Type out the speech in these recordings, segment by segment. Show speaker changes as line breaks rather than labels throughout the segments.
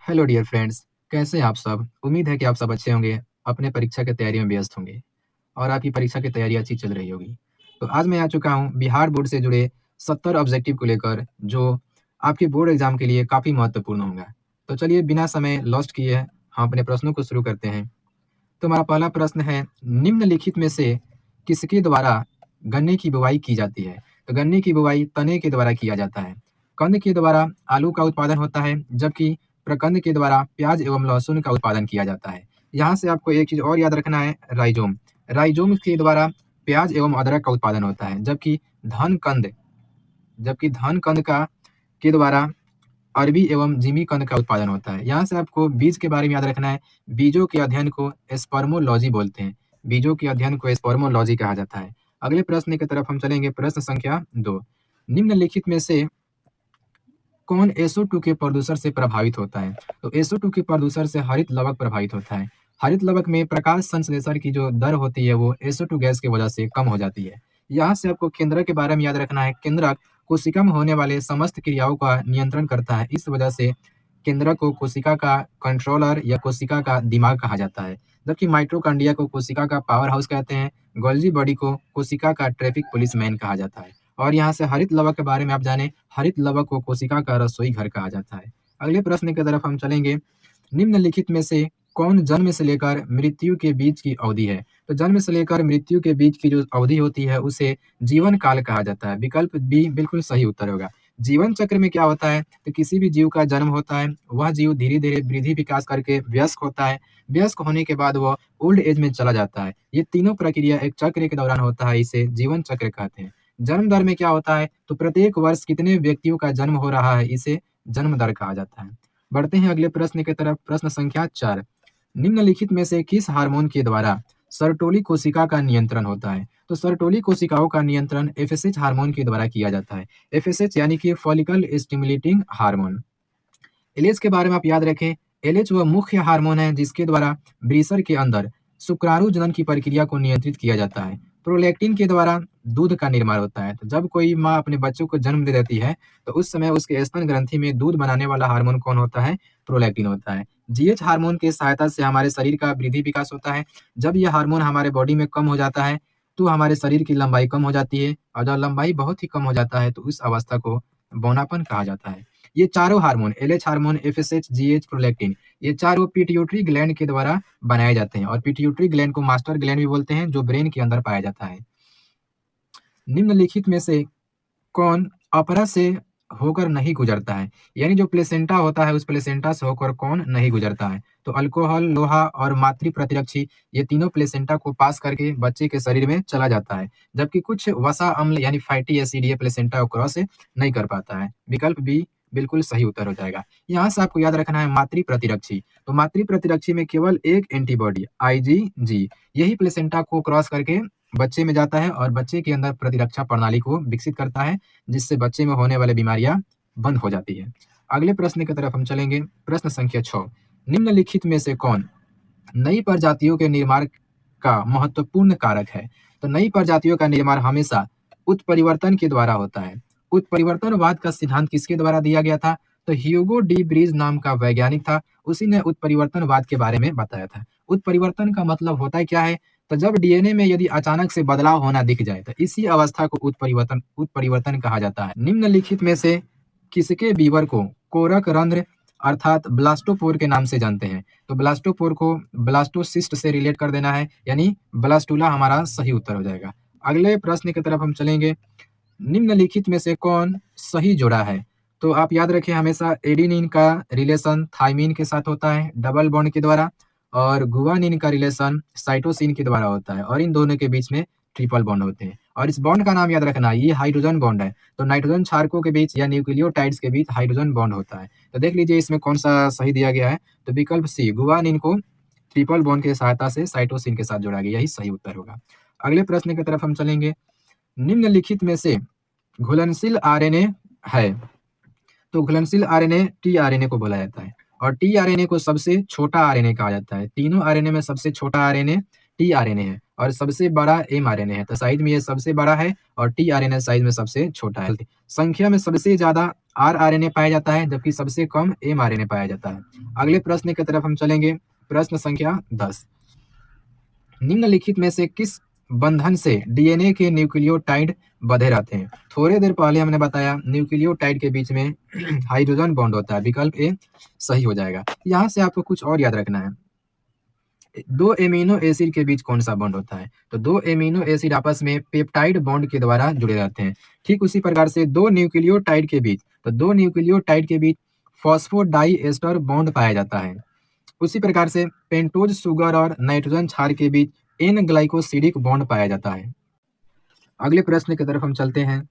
Hello dear friends, कैसे हैं आप सब? उम्मीद है कि आप सब अच्छे होंगे, अपने परीक्षा की तैयारी में व्यस्त होंगे और आपकी परीक्षा की तैयारी अच्छी चल रही होगी। तो आज मैं आ चुका हूँ बिहार बोर्ड से जुड़े 70 ऑब्जेक्टिव को लेकर, जो आपके बोर्ड एग्जाम के लिए काफ़ी महत्वपूर्ण होंगे। तो चलिए बिना समय लॉस्ट किए हम अपने प्रश्नों को शुरू करते हैं। तो हमारा पहला प्रश्न है, निम्नलिखित में से किसके द्वारा गन्ने की बुवाई की जाती है? तो गन्ने की बुवाई तने के द्वारा किया जाता है। कंद के द्वारा आलू का उत्पादन होता है, जबकि प्रकंद के द्वारा प्याज एवं लहसुन का उत्पादन किया जाता है। यहाँ से आपको एक चीज और याद रखना है, राइजोम। राइजोम के द्वारा प्याज एवं अदरक का उत्पादन होता है, जबकि धन कंद का के द्वारा अरबी एवं जिमी कंद का उत्पादन होता है। यहाँ से आपको बीज के बारे में याद रखना है। बीजों के अध्ययन को स्पर्मोलॉजी बोलते हैं। बीजों के अध्ययन को स्पर्मोलॉजी कहा जाता है। अगले प्रश्न की तरफ हम चलेंगे। प्रश्न संख्या 2, निम्नलिखित में से कौन SO2 के प्रदूषण से प्रभावित होता है? तो SO2 के प्रदूषण से हरित लवक प्रभावित होता है। हरित लवक में प्रकाश संश्लेषण की जो दर होती है वो SO2 गैस की वजह से कम हो जाती है। यहाँ से आपको केंद्रक के बारे में याद रखना है। केंद्रक कोशिका में होने वाले समस्त क्रियाओं का नियंत्रण करता है। इस वजह से केंद्रक को कोशिका का कंट्रोलर या कोशिका का दिमाग कहा जाता है, जबकि माइटोकॉन्ड्रिया को कोशिका का पावर हाउस कहते हैं। गोल्जी बॉडी को कोशिका का ट्रैफिक पुलिस मैन कहा जाता है। और यहाँ से हरित लवक के बारे में आप जाने, हरित लवक को कोशिका का रसोई घर कहा जाता है। अगले प्रश्न की तरफ हम चलेंगे। निम्नलिखित में से कौन जन्म से लेकर मृत्यु के बीच की अवधि है? तो जन्म से लेकर मृत्यु के बीच की जो अवधि होती है उसे जीवन काल कहा जाता है। विकल्प बी बिल्कुल सही उत्तर होगा। जीवन चक्र में क्या होता है? तो किसी भी जीव का जन्म होता है, वह जीव धीरे धीरे वृद्धि विकास करके वयस्क होता है। वयस्क होने के बाद वह ओल्ड एज में चला जाता है। ये तीनों प्रक्रिया एक चक्र के दौरान होता है, इसे जीवन चक्र कहते हैं। जन्म दर में क्या होता है? तो प्रत्येक वर्ष कितने व्यक्तियों का जन्म हो रहा है, इसे जन्म दर कहा जाता है। बढ़ते हैं अगले प्रश्न की तरफ। प्रश्न संख्या 4, निम्नलिखित में से किस हार्मोन के द्वारा सर्टोली कोशिका का नियंत्रण होता है? तो सर्टोली कोशिकाओं का नियंत्रण FSH हार्मोन के द्वारा किया जाता है। FSH यानी कि फॉलिकल स्टिमुलेटिंग हार्मोन। एलएच के बारे में आप याद रखें। एलएच वह मुख्य हार्मोन है जिसके द्वारा ब्रीसर के अंदर शुक्राणु जनन की प्रक्रिया को नियंत्रित किया जाता है। प्रोलैक्टिन के द्वारा दूध का निर्माण होता है। तो जब कोई माँ अपने बच्चों को जन्म दे देती है तो उस समय उसके स्तन ग्रंथि में दूध बनाने वाला हार्मोन कौन होता है? प्रोलैक्टिन होता है। जीएच हार्मोन की सहायता से हमारे शरीर का वृद्धि विकास होता है। जब यह हार्मोन हमारे बॉडी में कम हो जाता है तो हमारे शरीर की लंबाई कम हो जाती है, और जब लंबाई बहुत ही कम हो जाता है तो उस अवस्था को बौनापन कहा जाता है। ये चारों hormone, LH hormone, FSH, GH, prolactin, ये चारों पिट्यूटरी ग्लैंड के द्वारा बनाए जाते हैं। और पिट्यूटरी ग्लैंड को मास्टर ग्लैंड भी बोलते हैं, जो ब्रेन के अंदर पाया जाता है। निम्नलिखित में से कौन अपरा से होकर नहीं गुजरता है? यानी जो प्लेसेंटा होता है उस प्लेसेंटा से होकर कौन नहीं गुजरता है? तो अल्कोहल, लोहा और मातृ प्रतिरक्षी, ये तीनों प्लेसेंटा को पास करके बच्चे के शरीर में चला जाता है, जबकि कुछ वसा अम्ल यानी फैटी एसिड ये प्लेसेंटा को क्रॉस नहीं कर पाता है। विकल्प बी बिल्कुल सही उत्तर हो जाएगा। यहाँ से आपको याद रखना है मातृ प्रतिरक्षी। तो मातृ प्रतिरक्षी में केवल एक एंटीबॉडी IgG यही प्लेसेंटा को क्रॉस करके बच्चे में जाता है और बच्चे के अंदर प्रतिरक्षा प्रणाली को विकसित करता है, जिससे बच्चे में होने वाली बीमारियां बंद हो जाती है। अगले प्रश्न की तरफ हम चलेंगे। प्रश्न संख्या 6, निम्नलिखित में से कौन नई प्रजातियों के निर्माण का महत्वपूर्ण कारक है? तो नई प्रजातियों का निर्माण हमेशा उत्परिवर्तन के द्वारा होता है। उत्परिवर्तनवाद का सिद्धांत किसके द्वारा दिया गया था? तो ह्यूगो डी ब्रीज नाम का वैज्ञानिक था, उसी ने उत्परिवर्तनवाद के बारे में बताया था। उत्परिवर्तन का मतलब होता है क्या है? तो जब डीएनए में यदि अचानक से बदलाव होना दिख जाए तो इसी अवस्था को उत्परिवर्तन कहा जाता है। निम्नलिखित में से किसके बीवर को कोरक रंध्र अर्थात ब्लास्टोपोर के नाम से जानते हैं? तो ब्लास्टोपोर को ब्लास्टोसिस्ट से रिलेट कर देना है, यानी ब्लास्टुला हमारा सही उत्तर हो जाएगा। अगले प्रश्न की तरफ हम चलेंगे। निम्नलिखित में से कौन सही जोड़ा है? तो आप याद रखें हमेशा एडेनिन का रिलेशन थाइमिन के साथ होता है डबल बॉन्ड के द्वारा, और गुआनिन का रिलेशन साइटोसिन के द्वारा होता है, और इन दोनों के बीच में ट्रिपल बॉन्ड होते हैं। और इस बॉन्ड का नाम याद रखना, ये हाइड्रोजन बॉन्ड है। तो नाइट्रोजन क्षारकों के बीच या न्यूक्लियोटाइड्स के बीच हाइड्रोजन बॉन्ड होता है। तो देख लीजिए इसमें कौन सा सही दिया गया है। तो विकल्प सी, गुआनिन को ट्रिपल बॉन्ड की सहायता से साइटोसिन के साथ जोड़ा गया, यही सही उत्तर होगा। अगले प्रश्न की तरफ हम चलेंगे। निम्नलिखित में से घुलनशील आरएनए है? तो घुलनशील आरएनए टीआरएनए को बोला जाता है, और टीआरएनए को सबसे छोटा आरएनए कहा जाता है। तीनों आरएनए में सबसे छोटा आरएनए टीआरएनए है, और सबसे बड़ा एमआरएनए है। तो साइज में ये सबसे बड़ा है और टीआरएनए साइज में सबसे छोटा है। संख्या में सबसे ज्यादा आरआरएनए पाया जाता है, जबकि सबसे कम एमआरएनए पाया जाता है। अगले प्रश्न की तरफ हम चलेंगे। प्रश्न संख्या 10। निम्नलिखित में से किस बंधन से डीएनए के न्यूक्लियोटाइड बंधे रहते हैं? थोड़ी देर पहले हमने बताया न्यूक्लियोटाइड के बीच में हाइड्रोजन बॉन्ड होता है, विकल्प ए सही हो जाएगा। यहाँ से आपको कुछ और याद रखना है। दो एमिनो एसिड के बीच कौन सा बॉन्ड होता है? तो दो एमिनो एसिड आपस में पेप्टाइड बॉन्ड के द्वारा जुड़े रहते हैं। ठीक उसी प्रकार से दो न्यूक्लियोटाइड के बीच फॉस्फोडाई एस्टर बॉन्ड पाया जाता है। उसी प्रकार से पेंटोज शुगर और नाइट्रोजन क्षार के बीच एन ग्लाइकोसिडिक बॉन्ड पाया जाता है। अगले प्रश्न की तरफ हम चलते हैं।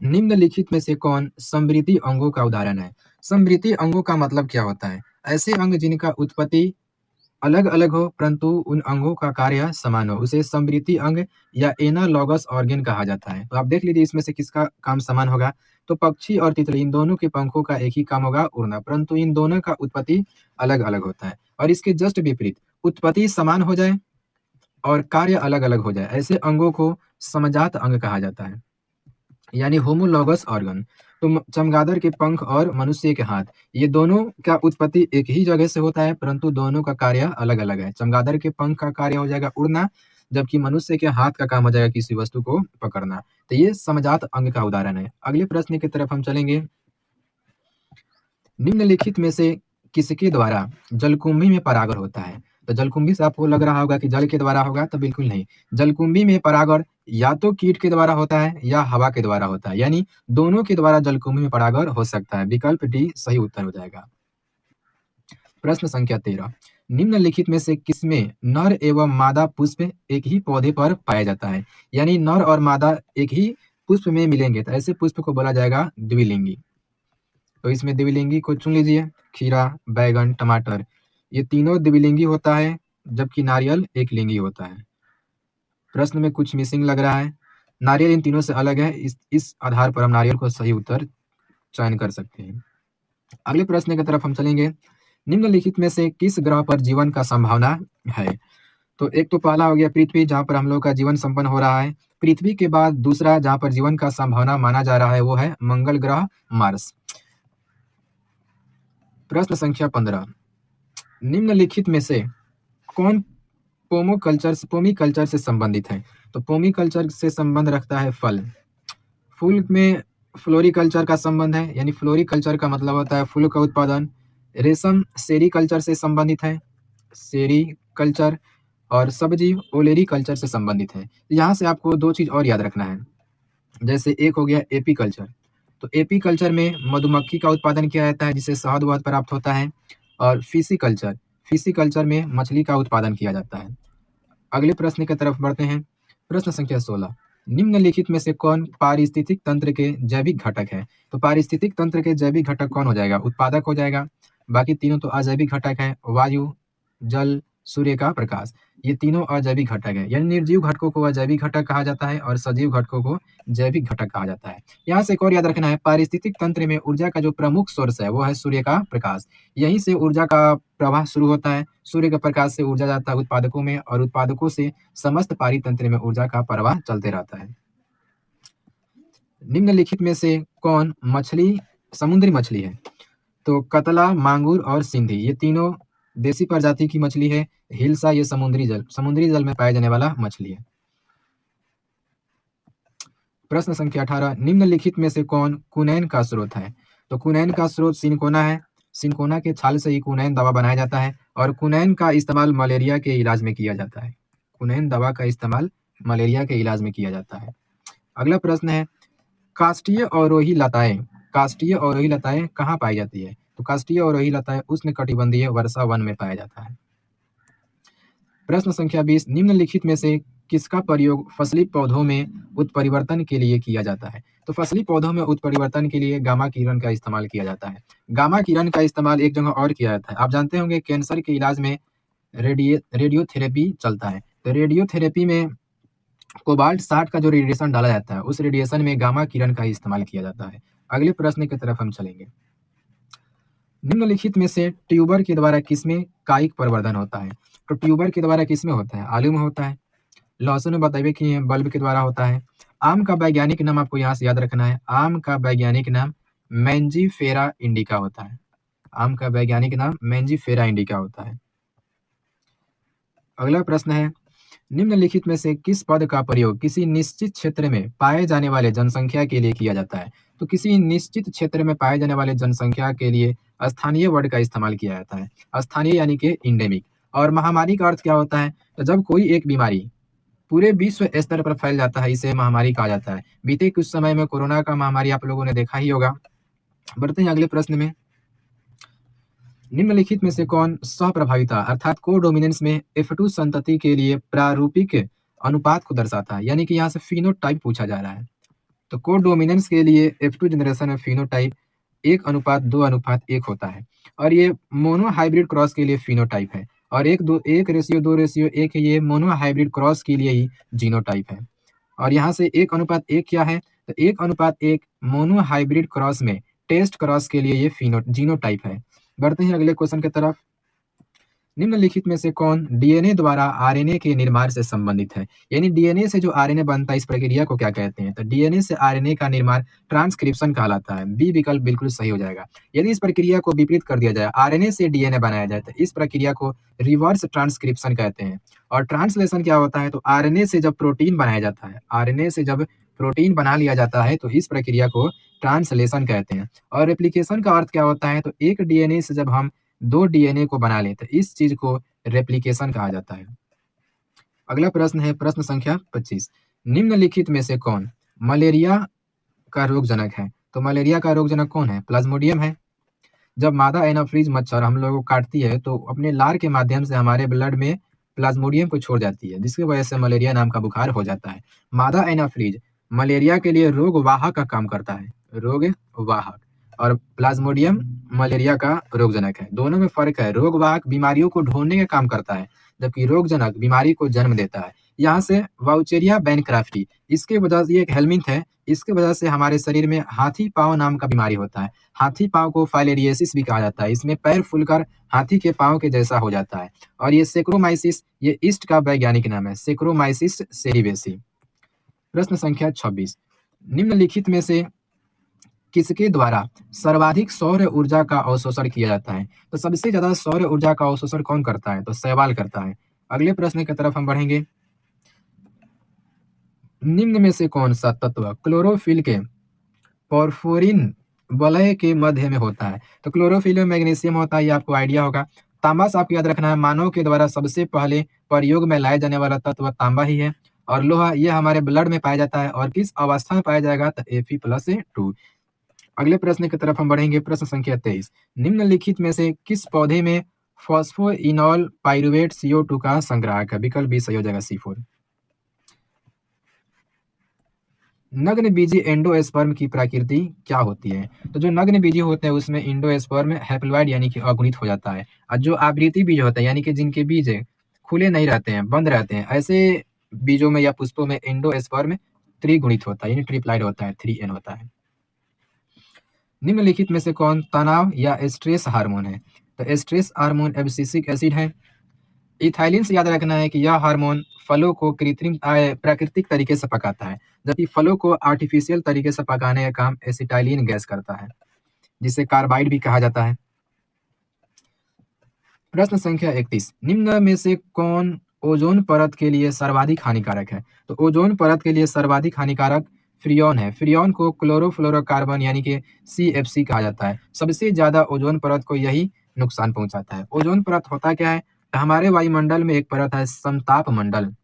निम्नलिखित में से कौन समृद्धि अंगों का उदाहरण है? समृद्धि अंगों का मतलब क्या होता है? ऐसे अंग जिनका उत्पत्ति अलग अलग हो परंतु उन अंगों का कार्य समान हो, उसे समृद्धि अंग या एनालॉगस ऑर्गन कहा जाता है। तो आप देख लीजिए इसमें से किसका काम समान होगा। तो पक्षी और तितली इन दोनों के पंखों का एक ही काम होगा, उड़ना, परंतु इन दोनों का उत्पत्ति अलग अलग होता है। और इसके जस्ट विपरीत, उत्पत्ति समान हो जाए और कार्य अलग अलग हो जाए, ऐसे अंगों को समजात अंग कहा जाता है, यानी होमोलॉगस ऑर्गन। तो चमगादड़ के पंख और मनुष्य के हाथ, ये दोनों का उत्पत्ति एक ही जगह से होता है, परंतु दोनों का कार्य अलग अलग है। चमगादड़ के पंख का कार्य हो जाएगा उड़ना, जबकि मनुष्य के हाथ का काम हो जाएगा किसी वस्तु को पकड़ना। तो ये समजात अंग का उदाहरण है। अगले प्रश्न की तरफ हम चलेंगे। निम्नलिखित में से किसके द्वारा जलकुंभी में परागण होता है? तो जलकुंभी से आपको लग रहा होगा कि जल के द्वारा होगा, तो बिल्कुल नहीं। जलकुंभी में परागण या तो कीट के द्वारा होता है या हवा के द्वारा होता है, यानी दोनों के द्वारा जलकुंभी में परागण हो सकता है। विकल्प डी सही उत्तर हो जाएगा। प्रश्न संख्या 13। निम्नलिखित में से किसमें नर एवं मादा पुष्प एक ही पौधे पर पाया जाता है? यानी नर और मादा एक ही पुष्प में मिलेंगे तो ऐसे पुष्प को बोला जाएगा द्विलिंगी। तो इसमें द्विलिंगी को चुन लीजिए। खीरा, बैगन, टमाटर, ये तीनों द्विलिंगी होता है, जबकि नारियल एक लिंगी होता है। प्रश्न में कुछ मिसिंग लग रहा है। नारियल इन तीनों से अलग है, इस आधार पर हम नारियल को सही उत्तर चयन कर सकते हैं। अगले प्रश्न की तरफ हम चलेंगे। निम्नलिखित में से किस ग्रह पर जीवन का संभावना है? तो एक तो पहला हो गया पृथ्वी, जहाँ पर हम लोग का जीवन संपन्न हो रहा है। पृथ्वी के बाद दूसरा जहाँ पर जीवन का संभावना माना जा रहा है वो है मंगल ग्रह, मार्स। प्रश्न संख्या 15। निम्नलिखित में से कौन पोमीकल्चर से संबंधित है? तो पोमीकल्चर से संबंध रखता है फल। फूल में फ्लोरिकल्चर का संबंध है, यानी फ्लोरिकल्चर का मतलब होता है फूल का उत्पादन। रेशम सेरीकल्चर से संबंधित है, सेरीकल्चर। और सब्जी ओलेरीकल्चर से संबंधित है। यहाँ से आपको दो चीज और याद रखना है। जैसे एक हो गया एपीकल्चर, तो एपीकल्चर में मधुमक्खी का उत्पादन किया जाता है जिससे शहद वहद प्राप्त होता है। और फिशिकल्चर में मछली का उत्पादन किया जाता है। अगले प्रश्न की तरफ बढ़ते हैं। प्रश्न संख्या 16। निम्नलिखित में से कौन पारिस्थितिक तंत्र के जैविक घटक है? तो पारिस्थितिक तंत्र के जैविक घटक कौन हो जाएगा? उत्पादक हो जाएगा। बाकी तीनों तो अजैविक घटक है, वायु, जल, सूर्य का प्रकाश, ये तीनों अजैविक घटक है। यानी निर्जीव घटकों को अजैविक घटक कहा जाता है और सजीव घटकों को जैविक घटक कहा जाता है। यहाँ से एक और याद रखना है, पारिस्थितिक तंत्र में ऊर्जा का जो प्रमुख सोर्स है वो है सूर्य का प्रकाश। यहीं से ऊर्जा का प्रवाह शुरू होता है। सूर्य के प्रकाश से ऊर्जा जाता है उत्पादकों में और उत्पादकों से समस्त पारितंत्र में ऊर्जा का प्रवाह चलते रहता है। निम्नलिखित में से कौन समुद्री मछली है? तो कतला, मांगुर और सिंधी, ये तीनों देसी प्रजाति की मछली है। हिल्सा ये समुद्री जल में पाए जाने वाला मछली है। प्रश्न संख्या 18। निम्नलिखित में से कौन कुनैन का स्रोत है? तो कुनैन का स्रोत सिनकोना है। सिनकोना के छाल से ही कुनैन दवा बनाया जाता है और कुनैन का इस्तेमाल मलेरिया के इलाज में किया जाता है। कुनैन दवा का इस्तेमाल मलेरिया के इलाज में किया जाता है। अगला प्रश्न है, काष्ठीय अवरोही लताएं कहाँ पाई जाती है? तो काष्ठीय अवरोही लताएं उष्णकटिबंधीय वर्षा वन में पाया जाता है। प्रश्न संख्या 20। निम्नलिखित में से किसका प्रयोग फसली पौधों में उत्परिवर्तन के लिए किया जाता है? तो फसली पौधों में उत्परिवर्तन के लिए गामा किरण का इस्तेमाल किया जाता है। गामा किरण का इस्तेमाल एक जगह और किया जाता है। आप जानते होंगे कैंसर के इलाज में रेडियोथेरेपी चलता है। तो रेडियोथेरेपी में कोबाल्ट 60 का जो रेडिएशन डाला जाता है उस रेडिएशन में गामा किरण का इस्तेमाल किया जाता है। अगले प्रश्न की तरफ हम चलेंगे। निम्नलिखित में से ट्यूबर के द्वारा किसमें कायिक प्रवर्धन होता है? तो ट्यूबर के द्वारा किसमें होता है? आलू में होता है। लहसुन में बताइए कि बल्ब के द्वारा होता है। आम का वैज्ञानिक नाम आपको यहाँ से याद रखना है। आम का वैज्ञानिक नाम मैंजीफेरा इंडिका होता है। आम का वैज्ञानिक नाम मैंजीफेरा इंडिका होता है। अगला प्रश्न है, निम्नलिखित में से किस पद का प्रयोग किसी निश्चित क्षेत्र में पाए जाने वाले जनसंख्या के लिए किया जाता है? तो किसी निश्चित क्षेत्र में पाए जाने वाले जनसंख्या के लिए स्थानीय वर्ड का इस्तेमाल किया जाता है। स्थानीय यानी कि इंडेमिक। और महामारी का अर्थ क्या होता है? तो जब कोई एक बीमारी पूरे विश्व स्तर पर फैल जाता है, इसे महामारी कहा जाता है। बीते कुछ समय में कोरोना का महामारी आप लोगों ने देखा ही होगा। बढ़ते हैं अगले प्रश्न में। निम्नलिखित में से कौन सहप्रभाविता अर्थात कोडोमिनेंस में F2 संतति के लिए प्रारूपिक अनुपात को दर्शाता है? यानी कि यहाँ से फिनोटाइप पूछा जा रहा है। तो कोडोमिनेंस के लिए F2 जनरेशन में फिनोटाइप 1:2:1 होता है। और ये मोनो हाइब्रिड क्रॉस के लिए फिनोटाइप है। और 1:2:1 ये मोनो हाइब्रिड क्रॉस के लिए ही जीनोटाइप है। और यहाँ से 1:1 क्या है? तो 1:1 मोनो हाइब्रिड क्रॉस में टेस्ट क्रॉस के लिए ये जीनोटाइप है। बढ़ते हैं अगले क्वेश्चन की तरफ। निम्नलिखित में से कौन डीएनए द्वारा आरएनए के निर्माण से संबंधित है? यानी डीएनए से जो आरएनए बनता है, इस प्रक्रिया को क्या कहते हैं? तो डीएनए से आरएनए का निर्माण ट्रांसक्रिप्शन कहलाता है। बी विकल्प बिल्कुल सही हो जाएगा। यदि इस प्रक्रिया को विपरीत कर दिया जाए, आरएनए से डीएनए बनाया जाए, तो इस प्रक्रिया को रिवर्स ट्रांसक्रिप्शन कहते हैं। और ट्रांसलेशन क्या होता है? तो आरएनए से जब प्रोटीन बनाया जाता है, आरएनए से जब प्रोटीन बना लिया जाता है, तो इस प्रक्रिया को ट्रांसलेशन कहते हैं। और रेप्लिकेशन का अर्थ क्या होता है? तो एक डीएनए से जब हम 2 डीएनए को बना लें, तो इस चीज को रेप्लिकेशन कहा जाता है। अगला प्रश्न है प्रश्न संख्या 25। निम्नलिखित में से कौन मलेरिया का रोगजनक है? तो मलेरिया का रोगजनक कौन है? प्लाज्मोडियम है। जब मादा एनाफ्रीज मच्छर हम लोगों को काटती है, तो अपने लार के माध्यम से हमारे ब्लड में प्लाज्मोडियम को छोड़ जाती है, जिसकी वजह से मलेरिया नाम का बुखार हो जाता है। मादा एनाफ्रीज मलेरिया के लिए रोग वाहक का काम करता है, रोग वाहक। और प्लाज्मोडियम मलेरिया का रोगजनक है। दोनों में फर्क है। रोग वाहक बीमारियों को ढोने का काम करता है, जबकि रोगजनक बीमारी को जन्म देता है। यहाँ से वाउचेरिया बैनक्राफ्टी, इसके वजह से ये एक हेलमिंथ है, इसके वजह से हमारे शरीर में हाथी पांव नाम का बीमारी होता है। हाथी पांव को फाइलेरियोसिस भी कहा जाता है। इसमें पैर फूलकर हाथी के पांव के जैसा हो जाता है। और ये सेक्रोमाइसिस, ये ईस्ट का वैज्ञानिक नाम है, सेक्रोमाइसिस सेरिवेसी। प्रश्न संख्या 26। निम्नलिखित में से किसके द्वारा सर्वाधिक सौर ऊर्जा का अवशोषण किया जाता है? तो सबसे ज्यादा सौर ऊर्जा का अवशोषण कौन करता है? तो शैवाल करता है। अगले प्रश्न की तरफ हम बढ़ेंगे। निम्न में से कौन सा तत्व क्लोरोफिल के पोरफोरिन वलय के मध्य में होता है? तो क्लोरोफिल में मैग्नीशियम होता है, ये आपको आइडिया होगा। तांबा से आपको याद रखना है, मानव के द्वारा सबसे पहले प्रयोग में लाए जाने वाला तत्व तांबा ही है। और लोहा, ये हमारे ब्लड में पाया जाता है। और किस अवस्था में पाया जाएगा? तो Fe+2। अगले प्रश्न की तरफ हम बढ़ेंगे। प्रश्न संख्या 23। निम्नलिखित में से किस पौधे में फॉस्फोइनॉल पाइरुवेट CO2 का संग्राहक है? विकल्प बी सही हो जाएगा, C4। नग्न बीजी एंडोस्पर्म की प्रकृति क्या होती है? तो जो नग्न बीजी होते हैं उसमें एंडोस्पर्म हैप्लॉइड यानी कि अगुणित हो जाता है। और जो आवृत्ति बीज होते हैं, यानी कि जिनके बीज खुले नहीं रहते हैं, बंद रहते हैं, ऐसे बीजों में या पुष्पों में एंडोस्पर्म त्रिगुणित होता है, यानी ट्रिप्लाइड होता है, 3N होता है। निम्नलिखित में से कौन तनाव या स्ट्रेस हार्मोन है? तो स्ट्रेस हार्मोन एब्सिसिक एसिड है। इथाइलिन से याद रखना है कि यह हार्मोन फलों को प्राकृतिक तरीके से पकाता है, जबकि फलों को आर्टिफिशियल तरीके से पकाने का काम एसिटाइलिन गैस करता है, जिसे कार्बाइड भी कहा जाता है। प्रश्न संख्या 31। निम्न में से कौन ओजोन परत के लिए सर्वाधिक हानिकारक है? तो ओजोन परत के लिए सर्वाधिक हानिकारक फ्रियोन है। फ्रियोन को क्लोरोफ्लोरोकार्बन यानी कि CFC कहा जाता है। सबसे ज्यादा ओजोन परत को यही नुकसान पहुंचाता है। ओजोन परत होता क्या है? तो हमारे वायुमंडल में एक परत है समताप मंडल,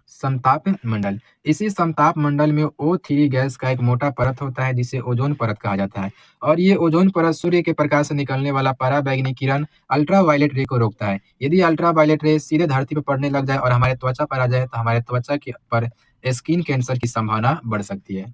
समताप मंडल। इसी समताप मंडल में O3 गैस का एक मोटा परत होता है, जिसे ओजोन परत कहा जाता है। और ये ओजोन परत सूर्य के प्रकाश से निकलने वाला पराबैंगनी किरण अल्ट्रावायलेट रे को रोकता है। यदि अल्ट्रावायलेट रे सीधे धरती पर पड़ने लग जाए और हमारे त्वचा पर आ जाए, तो हमारे त्वचा के पर स्किन कैंसर की संभावना बढ़ सकती है।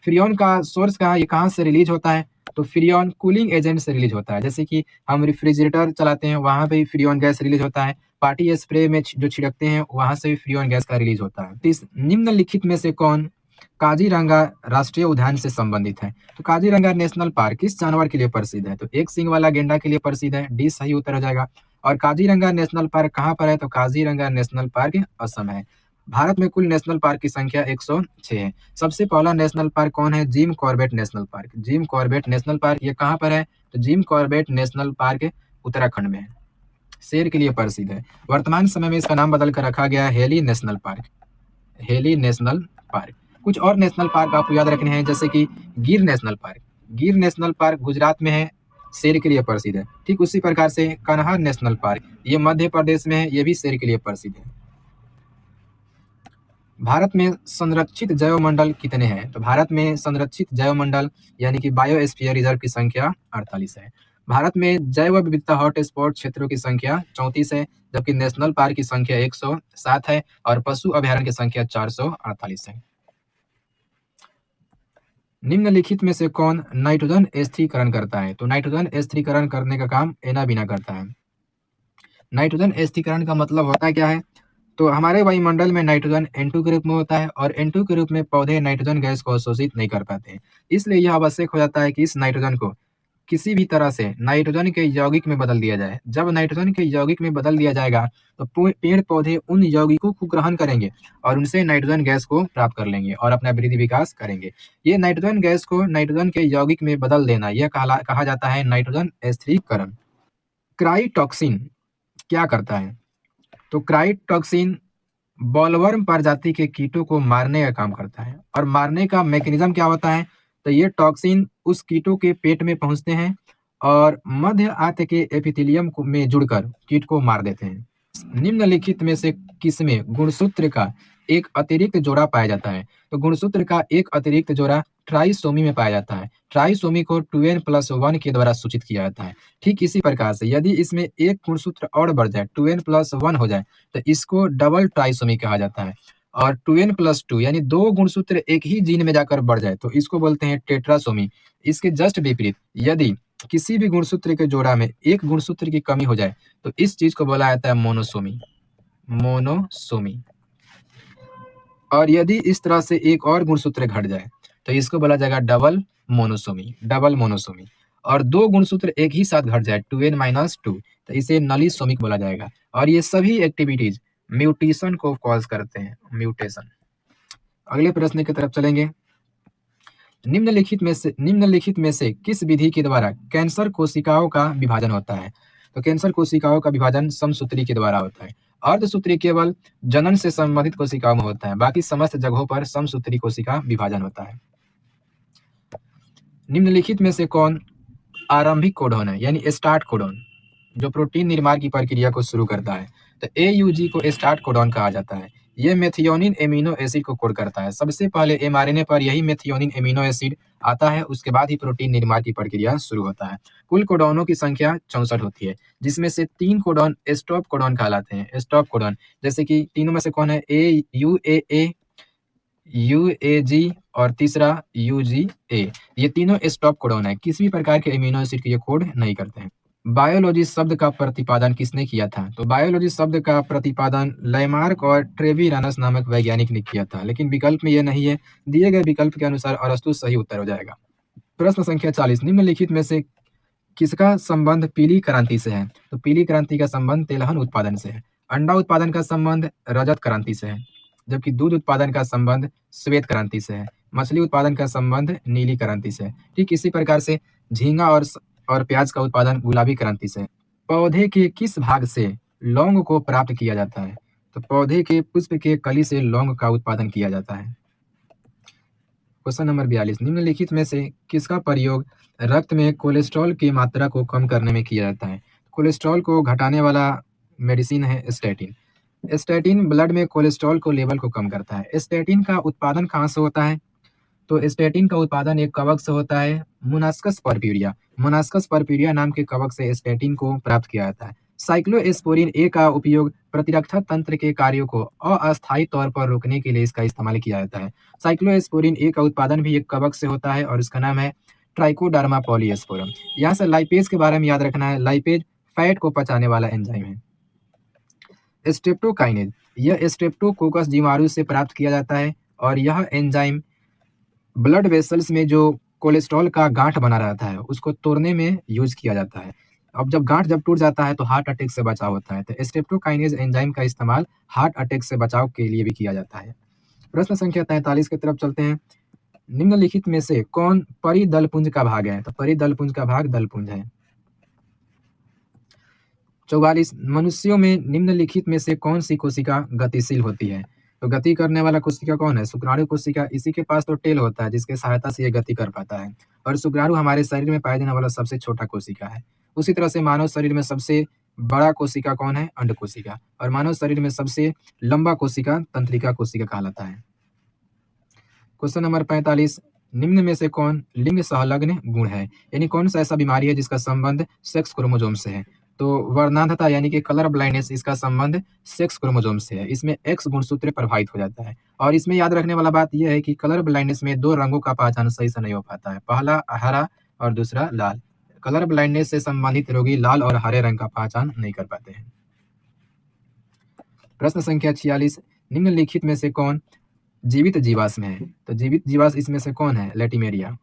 फ्रियोन का सोर्स कहाँ, ये कहाँ से रिलीज होता है? तो फ्रियोन कूलिंग एजेंट से रिलीज होता है। जैसे कि हम रेफ्रिजरेटर चलाते हैं, वहां पे फ्रियोन गैस रिलीज होता है। पार्टी स्प्रे में जो छिड़कते हैं, वहां से भी फ्रियोन गैस का रिलीज होता है। निम्नलिखित में से कौन काजीरंगा राष्ट्रीय उद्यान से संबंधित है? तो काजीरंगा नेशनल पार्क किस जानवर के लिए प्रसिद्ध है? तो एक सींग वाला गेंडा के लिए प्रसिद्ध है, डी सही उत्तर हो जाएगा। और काजीरंगा नेशनल पार्क कहाँ पर है? तो काजीरंगा नेशनल पार्क असम है। भारत में कुल नेशनल पार्क की संख्या 106 है। सबसे पहला नेशनल पार्क कौन है? Jim Corbett national park. Jim Corbett national park ये कहाँ पर है? तो Jim Corbett national park Uttarakhand में है, शेर के लिए प्रसिद्ध है। वर्तमान समय में इसका नाम बदल कर रखा गया है heli national park. Heli national park. कुछ और नेशनल पार्क आपको याद रखने हैं, जैसे कि गिर नेशनल पार्क। गिर नेशनल पार्क गुजरात में है, शेर के लिए प्रसिद्ध है। ठीक उसी प्रकार से कन्हार नेशनल पार्क, ये मध्य प्रदेश में है, ये भी शेर के लिए प्रसिद्ध है। भारत में संरक्षित जैवमंडल कितने हैं? तो भारत में संरक्षित जैवमंडल यानी कि बायोस्फीयर रिजर्व की संख्या 48 है। भारत में जैव विविधता हॉटस्पॉट क्षेत्रों की संख्या 34 है, जबकि नेशनल पार्क की संख्या 107 है और पशु अभयारण्य की संख्या 448 है। निम्नलिखित में से कौन नाइट्रोजन स्थिरीकरण करता है? तो नाइट्रोजन स्थिरीकरण करने का काम एनाबीना करता है। नाइट्रोजन स्थिरीकरण का मतलब होता है क्या है? तो हमारे वायुमंडल में नाइट्रोजन N2 के रूप में होता है और N2 के रूप में पौधे नाइट्रोजन गैस को अवशोषित नहीं कर पाते हैं। इसलिए यह आवश्यक हो जाता है कि इस नाइट्रोजन को किसी भी तरह से नाइट्रोजन के यौगिक में बदल दिया जाए। जब नाइट्रोजन के यौगिक में बदल दिया जाएगा तो पेड़ पौधे उन यौगिकों को ग्रहण करेंगे और उनसे नाइट्रोजन गैस को प्राप्त कर लेंगे और अपना वृद्धि विकास करेंगे। ये नाइट्रोजन गैस को नाइट्रोजन के यौगिक में बदल देना, यह कहा जाता है नाइट्रोजन स्थिरीकरण। क्राइटॉक्सिन क्या करता है? तो क्राइटॉक्सिन बॉलवर्म प्रजाति के कीटों को मारने का काम करता है। और मारने का मैकेनिज्म क्या होता है? तो ये टॉक्सिन उस कीटों के पेट में पहुंचते हैं और मध्य आंत के एपिथेलियम में जुड़कर कीट को मार देते हैं। निम्नलिखित में से किसमें गुणसूत्र का एक अतिरिक्त जोड़ा पाया जाता है? तो गुणसूत्र का एक अतिरिक्त जोड़ा ट्राइसोमी में पाया जाता है। ट्राइसोमी को 2n+1 के द्वारा सूचित किया जाता है। ठीक इसी प्रकार से यदि इसमें एक गुणसूत्र और बढ़ जाए, 2n+1 हो जाए, तो इसको डबल ट्राइसोमी कहा जाता है। और 2n+2 यानी 2 गुणसूत्र एक ही जीन में जाकर बढ़ जाए तो इसको बोलते हैं टेट्रासोमी। इसके जस्ट विपरीत यदि किसी भी गुणसूत्र के जोड़ा में एक गुणसूत्र की कमी हो जाए तो इस चीज को बोला जाता है मोनोसोमी। मोनोसोमी। और यदि इस तरह से एक और गुणसूत्र घट जाए तो इसको बोला जाएगा डबल मोनोसोमी। Double monosomy. और 2 गुणसूत्र एक ही साथ घट जाए 2n-2 तो इसे नलीसोमिक बोला जाएगा। और ये सभी एक्टिविटीज म्यूटेशन को कॉज करते हैं, म्यूटेशन। अगले प्रश्न की तरफ चलेंगे। निम्नलिखित में से किस विधि के द्वारा कैंसर कोशिकाओं का विभाजन होता है? तो कैंसर कोशिकाओं का विभाजन समसूत्री के द्वारा होता है। अर्धसूत्री केवल जनन से संबंधित कोशिकाओं में होता है, बाकी समस्त जगहों पर समसूत्री कोशिका विभाजन होता है। निम्नलिखित में से कौन आरंभिक कोडॉन है यानी स्टार्ट कोडॉन, जो प्रोटीन निर्माण की प्रक्रिया को शुरू करता है? तो AUG को स्टार्ट कोडॉन कहा जाता है। यह मेथियोनिन एमिनो एसिड को कोड करता है। सबसे पहले mRNA पर यही मेथियोनिन एमिनो एसिड आता है, उसके बाद ही प्रोटीन निर्माण की प्रक्रिया शुरू होता है। कुल कोडॉनों की संख्या 64 होती है, जिसमें से 3 कोडॉन स्टॉप कोडॉन कहलाते हैं। स्टॉप कोडॉन जैसे कि तीनों में से कौन है? UAA, UAG और तीसरा UGA। ये तीनों स्टॉप कोडॉन है, किसी भी प्रकार के एमिनो एसिड को ये कोड नहीं करते हैं। बायोलॉजी शब्द का प्रतिपादन किसने किया था? तो बायोलॉजी शब्द का प्रतिपादन लैमार्क और ट्रेविरानस नामक वैज्ञानिक ने किया था, लेकिन विकल्प में यह नहीं है। दिए गए विकल्प के अनुसार अरस्तु सही उत्तर हो जाएगा। प्रश्न संख्या 40। निम्नलिखित में से किसका संबंध पीली क्रांति से है? तो पीली क्रांति का संबंध तेलहन उत्पादन से है। अंडा उत्पादन का संबंध रजत क्रांति से है, जबकि दूध उत्पादन का संबंध श्वेत क्रांति से है। मछली उत्पादन का संबंध नीली क्रांति से है। ठीक इसी प्रकार से झींगा और प्याज का उत्पादन गुलाबी क्रांति से है। पौधे के किस भाग से लौंग को प्राप्त किया जाता है? तो पौधे के पुष्प के कली से लौंग का उत्पादन किया जाता है। Question number 42। निम्नलिखित में से किसका प्रयोग रक्त में कोलेस्ट्रॉल की मात्रा को कम करने में किया जाता है? कोलेस्ट्रॉल को घटाने वाला मेडिसिन है स्टैटिन। स्टैटिन ब्लड में कोलेस्ट्रॉल को लेवल को कम करता है। स्टैटिन का उत्पादन कहाँ से होता है? तो स्टैटिन का उत्पादन एक कवक से होता है, मोनास्कस परप्यूरिया। मोनास्कस परप्यूरिया नाम के कवक से स्टैटिन को प्राप्त किया जाता है। साइक्लोस्पोरिन ए का उपयोग प्रतिरक्षा तंत्र के कार्यों को अस्थायी तौर पर रोकने के लिए इसका इस्तेमाल किया जाता है। साइक्लोस्पोरिन ए का उत्पादन भी एक कवक से होता है और उसका नाम है ट्राइकोडर्मा पॉलीस्पोरम। यहाँ से लाइपेज के बारे में याद रखना है। लाइपेज फैट को पचाने वाला एंजाइम है। स्ट्रेप्टोकाइनेज, यह स्ट्रेप्टोकोकस जीवाणु से प्राप्त किया जाता है और यह एंजाइम ब्लड वेसल्स में जो कोलेस्ट्रॉल का गांठ बना रहता है उसको तोड़ने में यूज किया जाता है। अब जब गांठ टूट जाता है तो हार्ट अटैक से बचाव होता है। तो स्ट्रेप्टोकाइनेज एंजाइम का इस्तेमाल हार्ट अटैक से बचाव के लिए भी किया जाता है। प्रश्न संख्या 43 की तरफ चलते हैं। निम्नलिखित में से कौन परिदलपुंज का भाग है? तो परिदलपुंज का भाग दलपुंज है। 44 मनुष्यों में निम्नलिखित में से कौन सी कोशिका गतिशील होती है? तो गति करने वाला कोशिका कौन है? शुक्राणु कोशिका। इसी के पास तो टेल होता है जिसके सहायता से ये गति कर पाता है। और शुक्राणु हमारे शरीर में पाया जाने वाला सबसे छोटा कोशिका है। उसी तरह से मानव शरीर में सबसे बड़ा कोशिका कौन है? अंड कोशिका। और मानव शरीर में सबसे लंबा कोशिका तंत्रिका कोशिका कहलाता है। क्वेश्चन नंबर 45 निम्न में से कौन लिंग संलग्न गुण है? यानी कौन सा ऐसा बीमारी है जिसका संबंध सेक्स क्रोमोसोम से है? तो वर्णांधता यानी कि कलर ब्लाइंडनेस, इसका संबंध सेक्स क्रोमोसोम से है। इसमें एक्स गुणसूत्र प्रभावित हो जाता है। और इसमें याद रखने वाला बात यह है कि कलर ब्लाइंडनेस में दो रंगों का पहचान सही से नहीं हो पाता है, पहला हरा और दूसरा लाल। कलर ब्लाइंडनेस से संबंधित रोगी लाल और हरे रंग का पहचान नहीं कर पाते हैं। प्रश्न संख्या 46 निम्नलिखित में से कौन जीवित जीवाश्म है? तो जीवित जीवाश्म इसमें से कौन है? लेटिमेरिया।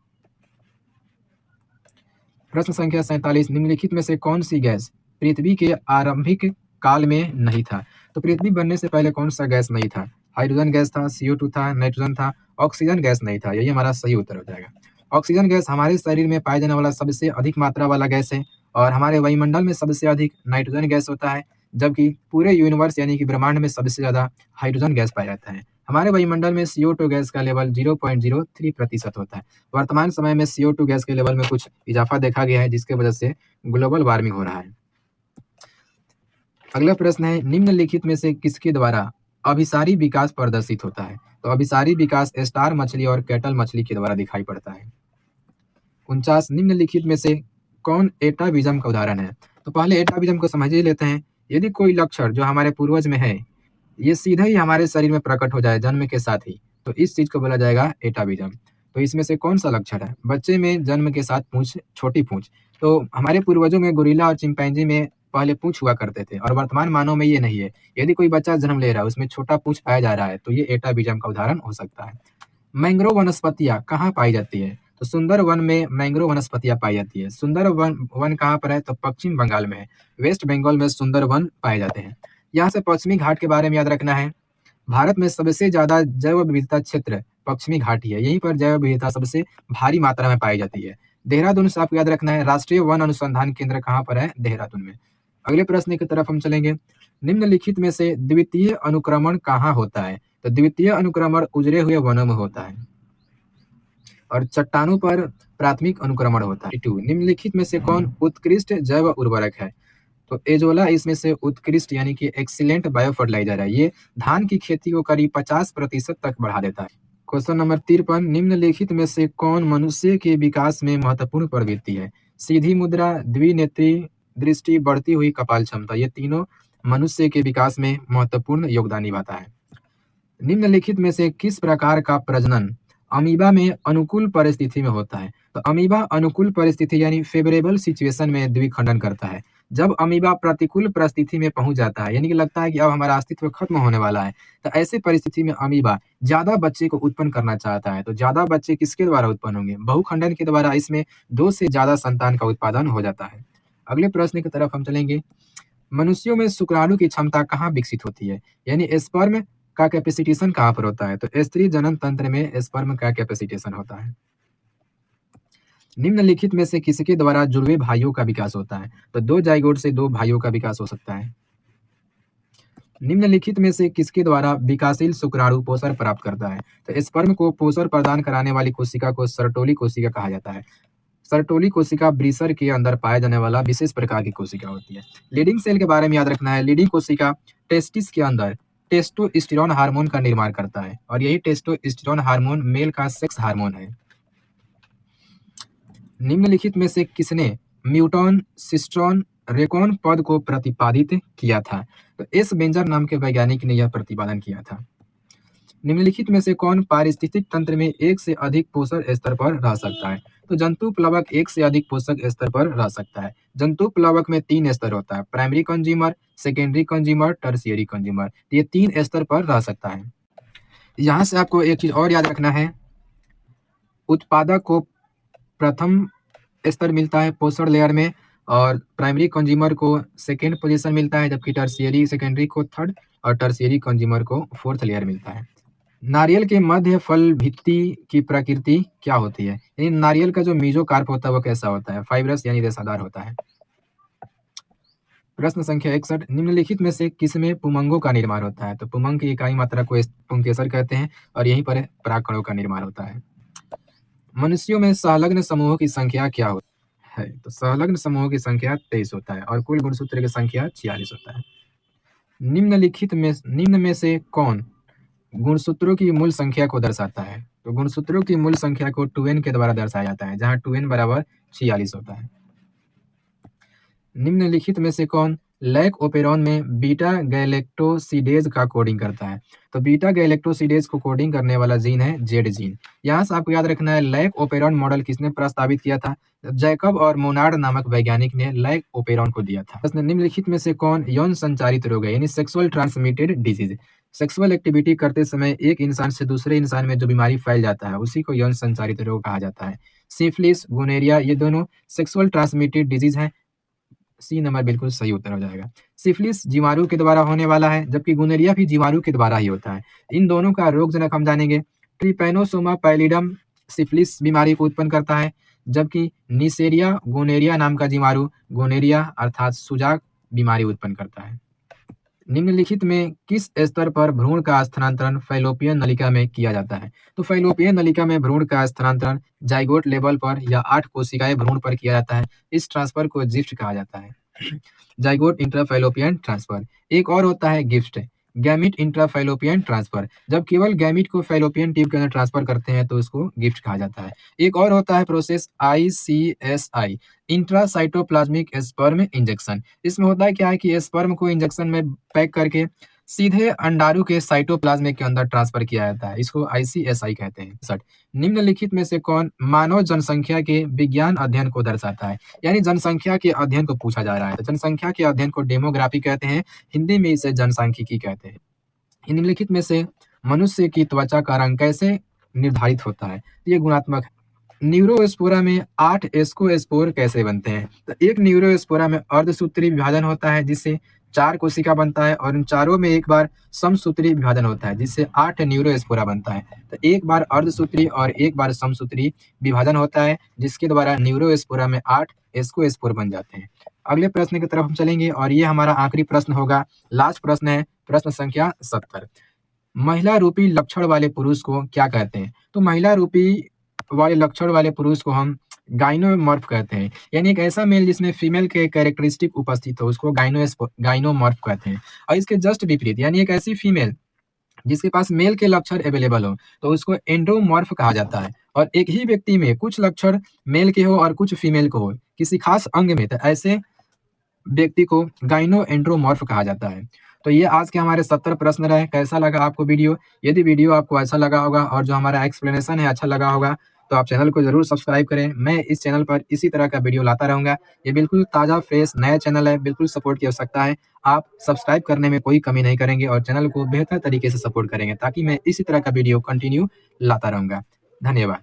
प्रश्न संख्या 47 निम्नलिखित में से कौन सी गैस पृथ्वी के आरंभिक काल में नहीं था? तो पृथ्वी बनने से पहले कौन सा गैस नहीं था? हाइड्रोजन गैस था, CO2 था, नाइट्रोजन था, ऑक्सीजन गैस नहीं था। यही हमारा सही उत्तर हो जाएगा। ऑक्सीजन गैस हमारे शरीर में पाए जाने वाला सबसे अधिक मात्रा वाला गैस है। और हमारे वायुमंडल में सबसे अधिक नाइट्रोजन गैस होता है, जबकि पूरे यूनिवर्स यानी कि ब्रह्मांड में सबसे ज्यादा हाइड्रोजन गैस पाया जाता है। हमारे वायुमंडल में CO2 गैस का लेवल 0.03% होता है। वर्तमान समय में CO2 गैस के लेवल में कुछ इजाफा देखा गया है, जिसके वजह से ग्लोबल वार्मिंग हो रहा है। अगला प्रश्न है निम्नलिखित में से किसके द्वारा अभिसारी विकास प्रदर्शित होता है? तो अभिसारी विकास स्टार मछली और कैटल मछली के द्वारा दिखाई पड़ता है। 49 निम्नलिखित में से कौन एटाविज्म का उदाहरण है? तो पहले एटाविज्म को समझ ही लेते हैं। यदि कोई लक्षण जो हमारे पूर्वज में है ये सीधा ही हमारे शरीर में प्रकट हो जाए जन्म के साथ ही, तो इस चीज को बोला जाएगा एटाविज्म। तो इसमें से कौन सा लक्षण है? बच्चे में जन्म के साथ पूंछ, छोटी पूंछ। तो हमारे पूर्वजों में गोरिल्ला और चिंपैंजी में पहले पूंछ हुआ करते थे और वर्तमान मानव में ये नहीं है। यदि कोई बच्चा जन्म ले रहा है उसमें छोटा पूंछ पाया जा रहा है तो ये एटाविज्म का उदाहरण हो सकता है। मैंग्रोव वनस्पतियां कहाँ पाई जाती है? तो सुंदर वन में मैंग्रोव वनस्पतियां पाई जाती है। सुंदर वन कहाँ पर है? तो पश्चिम बंगाल में है। वेस्ट बंगाल में सुंदर वन पाए जाते हैं। यहाँ से पश्चिमी घाट के बारे में याद रखना है। भारत में सबसे ज्यादा जैव विविधता क्षेत्र पश्चिमी घाट ही है। यहीं पर जैव विविधता सबसे भारी मात्रा में पाई जाती है। देहरादून से आपको याद रखना है। राष्ट्रीय वन अनुसंधान केंद्र कहाँ पर है? देहरादून में। अगले प्रश्न की तरफ हम चलेंगे। निम्नलिखित में से द्वितीय अनुक्रमण कहाँ होता है? तो द्वितीय अनुक्रमण उजड़े हुए वनों में होता है और चट्टानों पर प्राथमिक अनुक्रमण होता है। निम्नलिखित में से कौन उत्कृष्ट जैव उर्वरक है? तो एजोला इसमें से उत्कृष्ट यानी कि एक्सीलेंट बायो फर्टिलाइजर है। ये धान की खेती को करीब 50% तक बढ़ा देता है। क्वेश्चन नंबर 53 निम्नलिखित में से कौन मनुष्य के विकास में महत्वपूर्ण प्रवृत्ति है? सीधी मुद्रा, द्विनेत्री दृष्टि, बढ़ती हुई कपाल क्षमता, ये तीनों मनुष्य के विकास में महत्वपूर्ण योगदान निभाता है। निम्नलिखित में से किस प्रकार का प्रजनन अमीबा में अनुकूल परिस्थिति में होता है? तो अमीबा अनुकूल परिस्थिति यानी फेवरेबल सिचुएशन में द्विखंडन करता है। जब अमीबा प्रतिकूल परिस्थिति में पहुंच जाता है यानी कि लगता है कि अब हमारा अस्तित्व खत्म होने वाला है, तो ऐसी परिस्थिति में अमीबा ज्यादा बच्चे को उत्पन्न करना चाहता है। तो ज्यादा बच्चे किसके द्वारा उत्पन्न होंगे? बहुखंडन के द्वारा। इसमें 2 से ज्यादा संतान का उत्पादन हो जाता है। अगले प्रश्न की तरफ हम चलेंगे। मनुष्यों में शुक्राणु की क्षमता कहाँ विकसित होती है? यानी स्पर्म का कैपेसिटेशन कहाँ पर होता है? तो स्त्री जनन तंत्र में स्पर्म का कैपेसिटेशन होता है। निम्नलिखित में से किसके द्वारा जुड़वे भाइयों का विकास होता है? तो 2 जाइगोट से 2 भाइयों का विकास हो सकता है। निम्नलिखित में से किसके द्वारा विकासशील शुक्राणु पोषण प्राप्त करता है? तो स्पर्म को पोषण प्रदान कराने वाली कोशिका को सर्टोली कोशिका कहा जाता है। सर्टोली कोशिका ब्रीसर के अंदर पाया जाने वाला विशेष प्रकार की कोशिका होती है। लीडिंग सेल के बारे में याद रखना है। लीडिंग कोशिका टेस्टिस के अंदर टेस्टोस्टेरोन हार्मोन का निर्माण करता है और यही टेस्टोस्टेरोन हार्मोन मेल का सेक्स हार्मोन है। निम्नलिखित में से किसने म्यूटॉन सिस्ट्रॉन रेकॉन पद को प्रतिपादित किया था? तो एस बेंजर नाम के वैज्ञानिक ने यह प्रतिपादन किया था। निम्नलिखित में से कौन पारिस्थितिक तंत्र में एक से अधिक पोषक स्तर पर रह सकता है? तो जंतु प्लवक एक से अधिक पोषक स्तर पर रह सकता है। जंतु प्लवक में 3 स्तर होता है, primary consumer, secondary consumer, tertiary consumer. ये 3 स्तर पर रह सकता है। यहाँ से आपको एक चीज और याद रखना है। उत्पादक को प्रथम स्तर मिलता है पोषण लेयर में और प्राइमरी कंज्यूमर को सेकेंड पोजीशन मिलता है, जबकि टर्शियरी सेकेंडरी को थर्ड और टर्शियरी कंज्यूमर को फोर्थ लेयर मिलता है। नारियल के मध्य फल भित्ति की प्रकृति क्या होती है? यानी नारियल का जो मीजोकार्प होता है वो कैसा होता है? फाइब्रस यानी रेसादार होता है। प्रश्न संख्या 61, निम्नलिखित में से किसमें पुमंगों का निर्माण होता है? तो पुमंग की इकाई मात्रा को पुंकेसर कहते हैं और यहीं पर परागकणों का निर्माण होता है। मनुष्यों में सहलग्न समूहों की संख्या क्या होती है? तो सहलग्न समूहों की संख्या 23 होता है और कुल गुणसूत्र की संख्या 46 होता है। निम्न में से कौन गुणसूत्रों की मूल संख्या को दर्शाता है? तो गुणसूत्रों की मूल संख्या को 2n के द्वारा दर्शाया जाता है, जहां 2n बराबर 46 होता है। निम्नलिखित में से कौन लैक ओपेरॉन में बीटा गैलेक्टोसिडेज का कोडिंग करता है? तो बीटा गैलेक्टोसिडेज को कोडिंग करने वाला जीन है जेड जीन। यहाँ से आपको याद रखना है लैक ओपेरॉन मॉडल किसने प्रस्तावित किया था? जैकब और मोनार्ड नामक वैज्ञानिक ने लैक ओपेरॉन को दिया था। प्रश्न, निम्नलिखित में से कौन यौन संचारित रोग है यानी sexual transmitted disease? Sexual activity करते समय एक इंसान से दूसरे इंसान में जो बीमारी फैल जाता है उसी को यौन संचारित रोग कहा जाता है। सिफिलिस, गोनेरिया ये दोनों सेक्सुअल ट्रांसमिटेड डिजीज हैं। सी नंबर बिल्कुल सही उत्तर हो जाएगा। सिफिलिस जीवाणु के द्वारा होने वाला है, जबकि गोनेरिया भी जीवाणु के द्वारा ही होता है। इन दोनों का रोग जनक हम जानेंगे। ट्रिपैनोसोमा पैलिडम सिफिलिस बीमारी को उत्पन्न करता है, जबकि निसेरिया गोनेरिया नाम का जीवाणु गोनेरिया अर्थात सुजाक बीमारी उत्पन्न करता है। निम्नलिखित में किस स्तर पर भ्रूण का स्थानांतरण फैलोपियन नलिका में किया जाता है? तो फैलोपियन नलिका में भ्रूण का स्थानांतरण जाइगोट लेवल पर या 8 कोशिकाएं भ्रूण पर किया जाता है। इस ट्रांसफर को जिफ्ट कहा जाता है। Zygote intrafallopian transfer. एक और होता है गिफ्ट, गैमिट इंट्राफैलोपियन ट्रांसफर। जब केवल गैमिट को फैलोपियन ट्यूब के अंदर ट्रांसफर करते हैं तो उसको गिफ्ट कहा जाता है। एक और होता है process ICSI, intracytoplasmic sperm injection. इसमें होता है क्या है कि स्पर्म को इंजेक्शन में पैक करके सीधे अंडाणु के साइटोप्लाज्म के अंदर ट्रांसफर किया जाता है। इसको ICSI कहते हैं। सट, निम्नलिखित में से कौन मानव जनसंख्या के विज्ञान अध्ययन को दर्शाता है? यानी जनसंख्या के अध्ययन को पूछा जा रहा है। तो जनसंख्या के अध्ययन को डेमोग्राफी कहते हैं, हिंदी में इसे जनसांख्यिकी कहते हैं। निम्नलिखित में से मनुष्य की त्वचा का रंग कैसे निर्धारित होता है? ये गुणात्मक है। न्यूरोस्पोरा में 8 एस्कोस्पोर कैसे बनते हैं? तो एक न्यूरोस्पोरा में अर्धसूत्री विभाजन होता है जिससे 4 कोशिका बनता है और इन चारों में एक बार समसूत्री विभाजन होता है जिससे 8 न्यूरोस्पोरा बनता है। तो एक बार अर्धसूत्री और एक बार समसूत्री विभाजन होता है जिसके द्वारा न्यूरोस्पोरा में 8 एस्कोस्पोर बन जाते हैं। अगले प्रश्न की तरफ हम चलेंगे और ये हमारा आखिरी प्रश्न होगा। लास्ट प्रश्न है प्रश्न संख्या 70। महिला रूपी लक्षण वाले पुरुष को क्या कहते हैं? तो महिला रूपी वाले लक्षण वाले पुरुष को हम गाइनोमॉर्फ कहते हैं, यानी एक ऐसा मेल जिसमें फीमेल के कैरेक्टरिस्टिक उपस्थित हो उसको गाइनोमॉर्फ कहते हैं। और इसके जस्ट विपरीत यानी एक ऐसी फीमेल जिसके पास मेल के लक्षण अवेलेबल हो तो उसको एंड्रोमॉर्फ कहा जाता है। और एक ही व्यक्ति में कुछ लक्षण मेल के हो और कुछ फीमेल को हो किसी खास अंग में, तो ऐसे व्यक्ति को गाइनो एंड्रोमॉर्फ कहा जाता है। तो ये आज के हमारे 70 प्रश्न रहे। कैसा लगा आपको वीडियो? यदि वीडियो आपको अच्छा लगा होगा और जो हमारा एक्सप्लेनेशन है अच्छा लगा होगा तो आप चैनल को जरूर सब्सक्राइब करें। मैं इस चैनल पर इसी तरह का वीडियो लाता रहूंगा। ये बिल्कुल ताज़ा फ्रेश नया चैनल है, बिल्कुल सपोर्ट की आवश्यकता है। आप सब्सक्राइब करने में कोई कमी नहीं करेंगे और चैनल को बेहतर तरीके से सपोर्ट करेंगे ताकि मैं इसी तरह का वीडियो कंटिन्यू लाता रहूंगा। धन्यवाद।